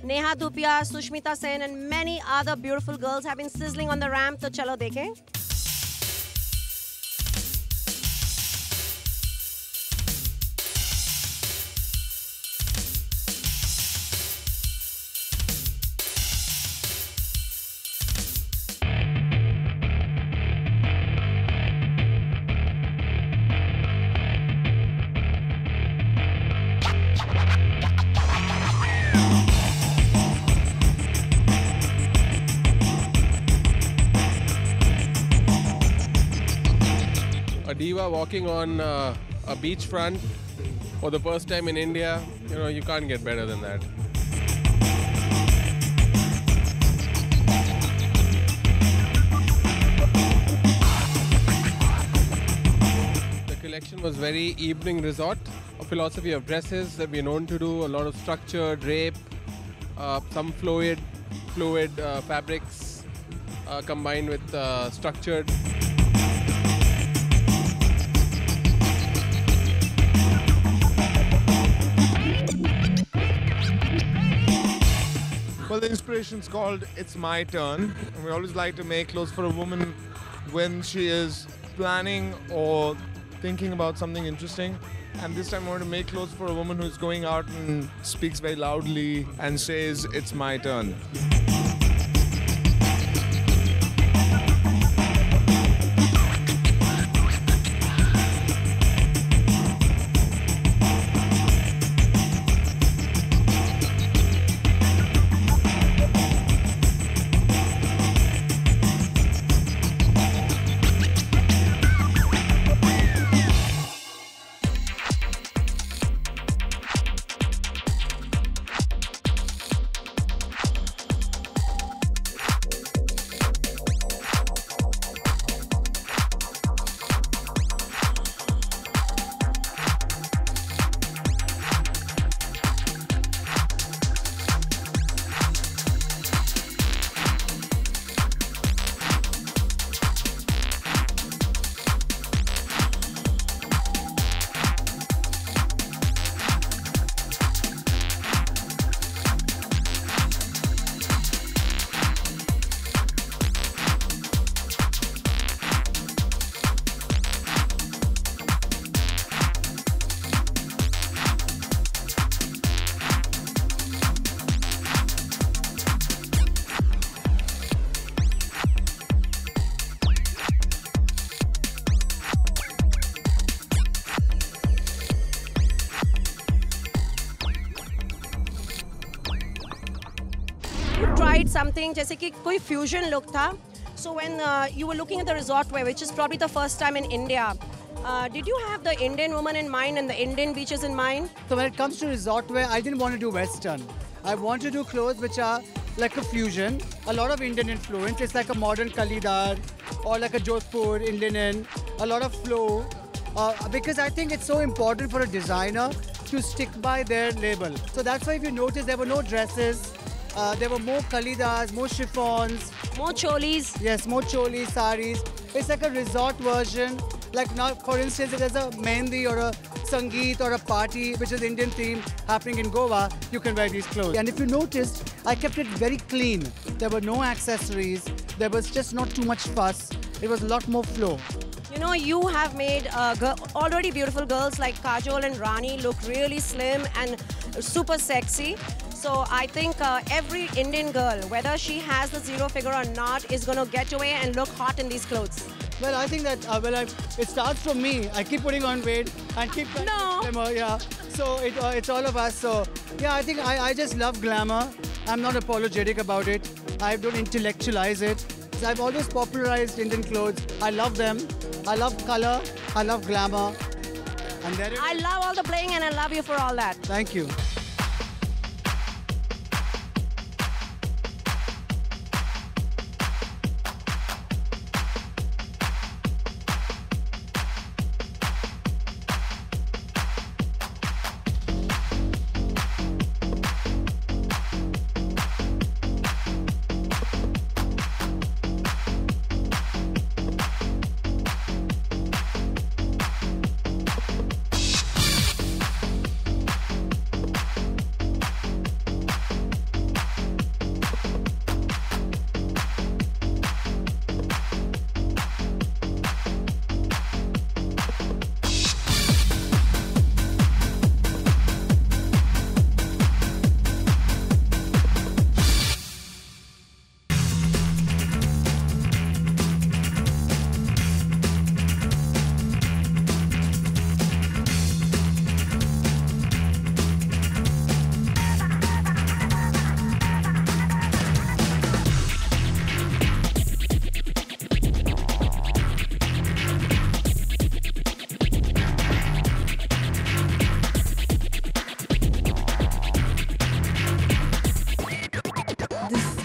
Neha Dhupia, Sushmita Sen and many other beautiful girls have been sizzling on the ramp. So chalo dekhen. A diva walking on a beachfront for the first time in India, you can't get better than that. The collection was very evening resort, a philosophy of dresses that we're known to do, a lot of structure, drape, some fluid fabrics combined with structured. Well, the inspiration's called It's My Turn. And we always like to make clothes for a woman when she is planning or thinking about something interesting. And this time I want to make clothes for a woman who's going out and speaks very loudly and says, "It's my turn." Tried something जैसे कि कोई fusion look था. So when you were looking at the resort wear, which is probably the first time in India, did you have the Indian woman in mind and the Indian beaches in mind? So when it comes to resort wear, I didn't want to do Western. I want to do clothes which are like a fusion, a lot of Indian influence. It's like a modern Kalidar or like a Jodhpur in linen, a lot of flow. Because I think it's so important for a designer to stick by their label. So that's why if you notice there were no dresses, there were more Kalidars, more chiffons. More cholis. Yes, more cholis, saris. It's like a resort version. Like now, for instance, if there's a Mehndi or a Sangeet or a party, which is Indian theme, happening in Goa, you can wear these clothes. And if you noticed, I kept it very clean. There were no accessories. There was just not too much fuss. It was a lot more flow. You know, you have made already beautiful girls like Kajol and Rani look really slim and super sexy. So I think every Indian girl, whether she has the zero figure or not, is going to get away and look hot in these clothes. Well, I think that it starts from me. I keep putting on weight and keep glamour, yeah. So it's all of us. So yeah, I think I just love glamour. I'm not apologetic about it. I don't intellectualize it. So I've always popularized Indian clothes. I love them. I love color. I love glamour. And there it I is. love all the playing and I love you for all that. Thank you.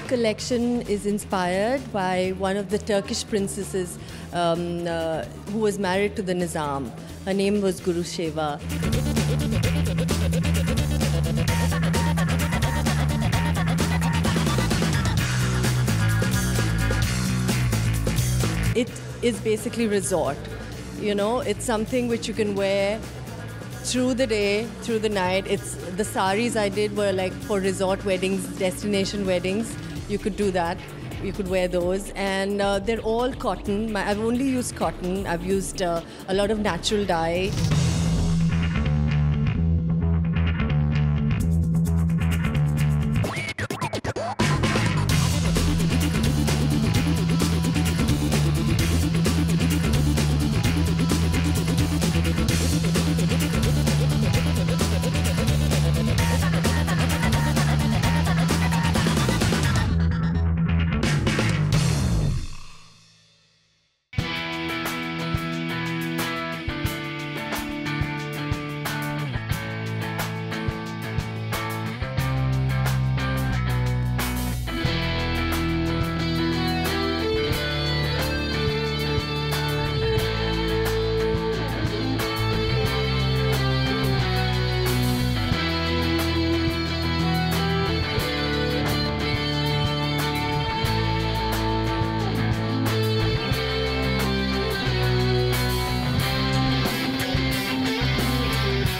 Collection is inspired by one of the Turkish princesses who was married to the Nizam. Her name was Guru Sheva. It is basically resort. You know, it's something which you can wear through the day, through the night. It's the saris I did were like for resort weddings, destination weddings. You could do that. You could wear those, and they're all cotton. I've only used cotton. I've used a lot of natural dye.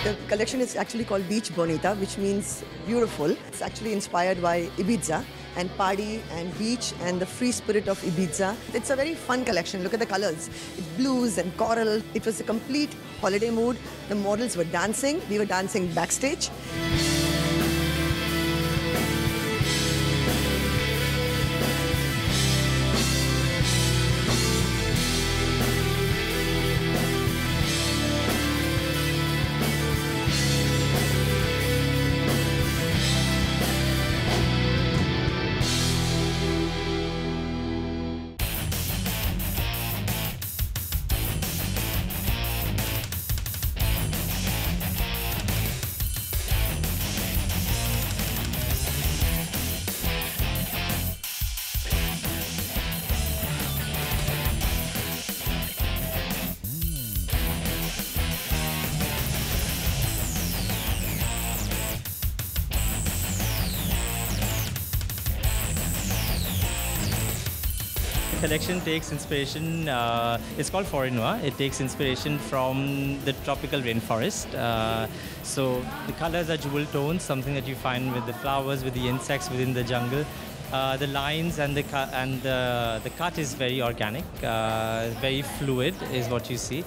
The collection is actually called Beach Bonita, which means beautiful. It's actually inspired by Ibiza and party and beach and the free spirit of Ibiza. It's a very fun collection. Look at the colors. It's blues and coral. It was a complete holiday mood. The models were dancing. We were dancing backstage. Collection takes inspiration, it's called Forêt Noire. It takes inspiration from the tropical rainforest. So the colors are jewel tones, something that you find with the flowers, with the insects within the jungle. The lines and the cut is very organic, very fluid is what you see.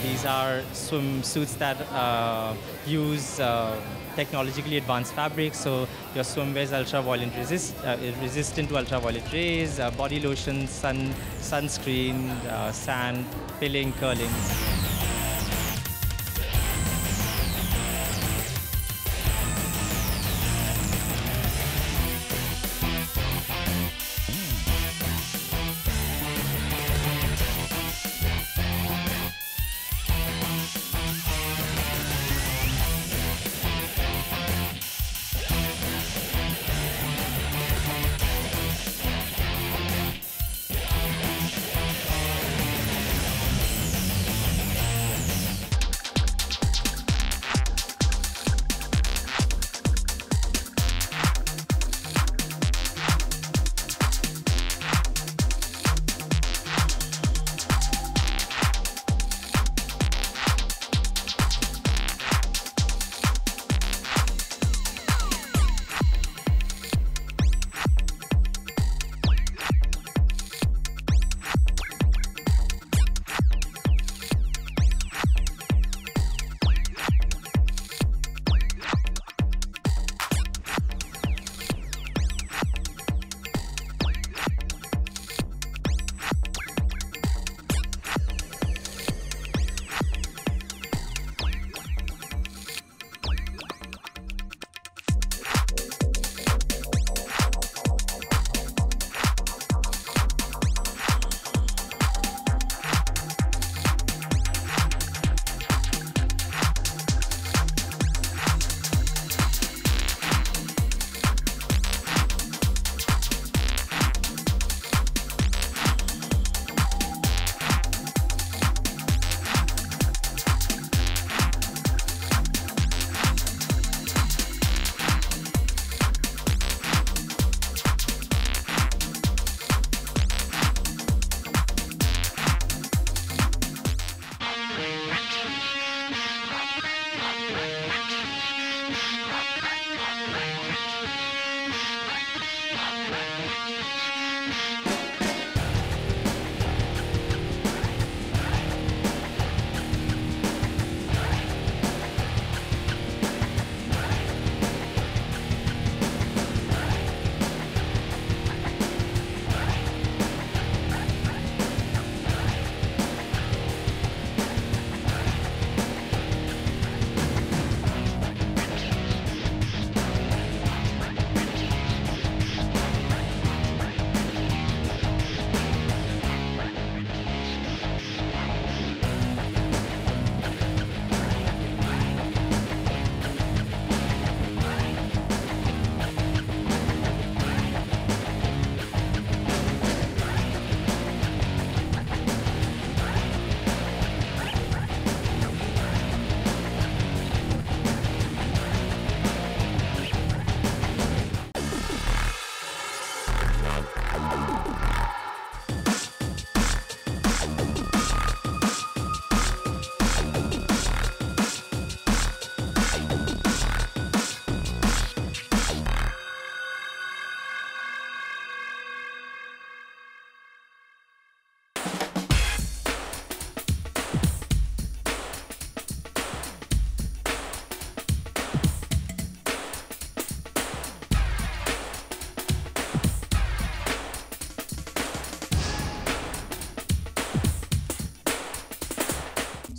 These are swimsuits that use technologically advanced fabrics, so your swimwear is ultraviolet resistant to ultraviolet rays, body lotion, sunscreen, sand, pilling, curling.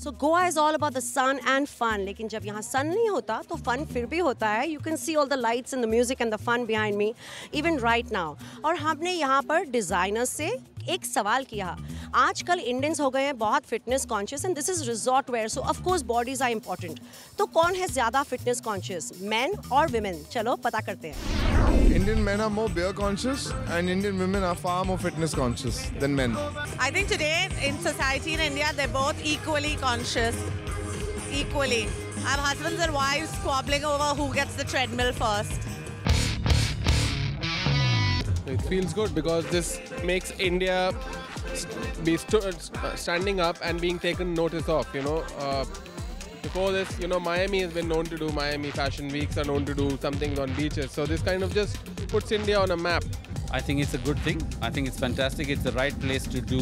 So Goa is all about the sun and fun. लेकिन जब यहाँ sun नहीं होता तो fun फिर भी होता है. You can see all the lights and the music and the fun behind me, even right now. और हमने यहाँ पर designers से एक सवाल किया. आजकल इंडियंस हो गए हैं बहुत fitness conscious and this is resort where so of course bodies are important. तो कौन है ज्यादा फिटनेस कॉन्शियस, मेन और वुमेन? चलो पता करते हैं. Indian men are more beer conscious and Indian women are far more fitness conscious than men. I think today in society in India they're both equally conscious. Equally. I have husbands and wives squabbling over who gets the treadmill first. It feels good because this makes India be standing up and being taken notice of, you know. Before this, you know, Miami has been known to do, Miami Fashion Weeks are known to do something on beaches. So this kind of just puts India on a map. I think it's a good thing. I think it's fantastic. It's the right place to do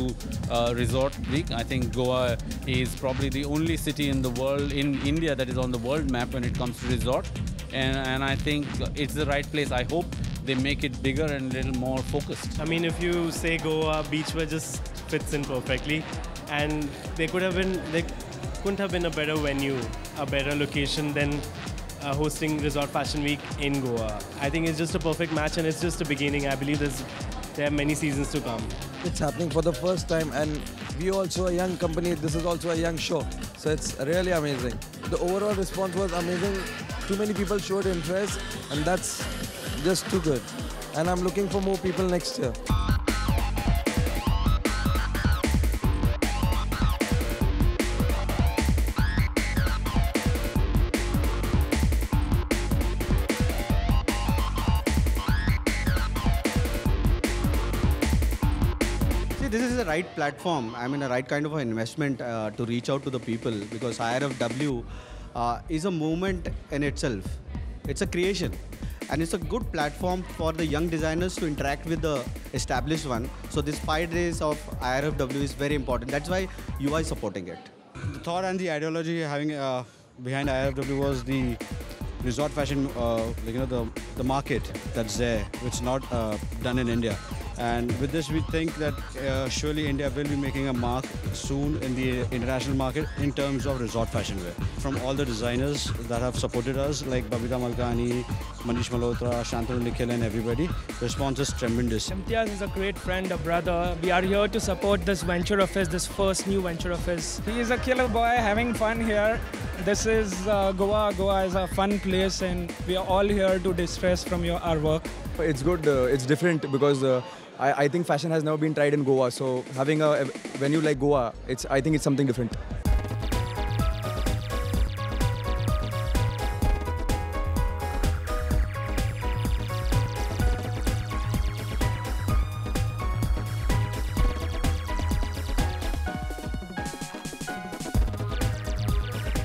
resort week. I think Goa is probably the only city in the world, in India, that is on the world map when it comes to resort. and I think it's the right place. I hope they make it bigger and a little more focused. I mean, if you say Goa, Beachwear just fits in perfectly, and there couldn't have been a better venue, a better location than hosting Resort Fashion Week in Goa. I think it's just a perfect match, and it's just a beginning. I believe there are many seasons to come. It's happening for the first time, and we also a young company. This is also a young show, so it's really amazing. The overall response was amazing. Too many people showed interest, and that's just too good. And I'm looking for more people next year. This is the right platform, I mean a right kind of an investment to reach out to the people, because IRFW is a movement in itself. It's a creation, and it's a good platform for the young designers to interact with the established one. So this 5 days of IRFW is very important. That's why UI is supporting it. The thought and the ideology having behind IRFW was the resort fashion, the market that's there, which is not done in India. And with this, we think that surely India will be making a mark soon in the international market in terms of resort fashion wear. From all the designers that have supported us, like Babita Malkani, Manish Malhotra, Shantanu Nikhil, and everybody, the response is tremendous. Imtiaz is a great friend, a brother. We are here to support this venture of his, this first new venture of his. He is a killer boy, having fun here. This is Goa. Goa is a fun place, and we are all here to distress from our work. It's good. It's different because I think fashion has never been tried in Goa. So having a venue like Goa, I think it's something different.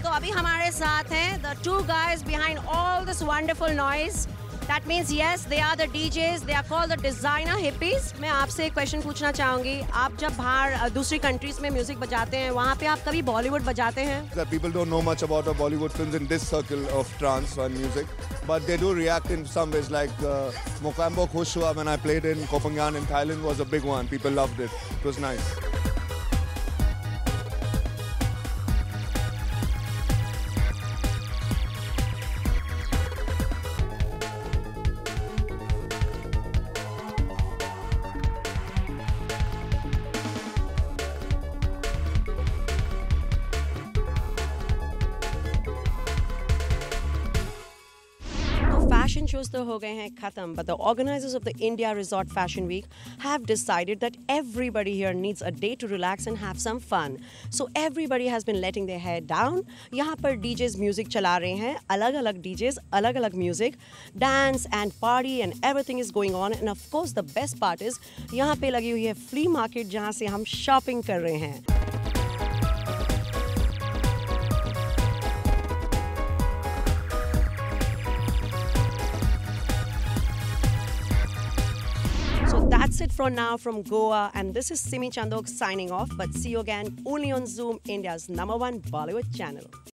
तो अभी हमारे साथ हैं the two guys behind all this wonderful noise. That means yes, they are the DJs. They are called the designer hippies. मैं आपसे एक question पूछना चाहूँगी. आप जब बाहर दूसरी कंट्रीज में म्यूजिक बजाते हैं, वहाँ पे आप कभी बॉलीवुड बजाते हैं? That people don't know much about our Bollywood films in this circle of trance and music, but they do react in some ways. Like Mokambo Khushua, when I played in Koh Phangan in Thailand, was a big one. People loved it. It was nice. Fashion shows तो हो गए हैं खत्म, but the organizers of the India Resort Fashion Week have decided that everybody here needs a day to relax and have some fun. So everybody has been letting their hair down. यहाँ पर DJs music चला रहे हैं, अलग-अलग DJs, अलग-अलग music, dance and party and everything is going on. And of course the best part is यहाँ पे लगी हुई है flea market जहाँ से हम shopping कर रहे हैं. That's it for now from Goa, and this is Simi Chandok signing off, but see you again only on Zoom, India's #1 Bollywood channel.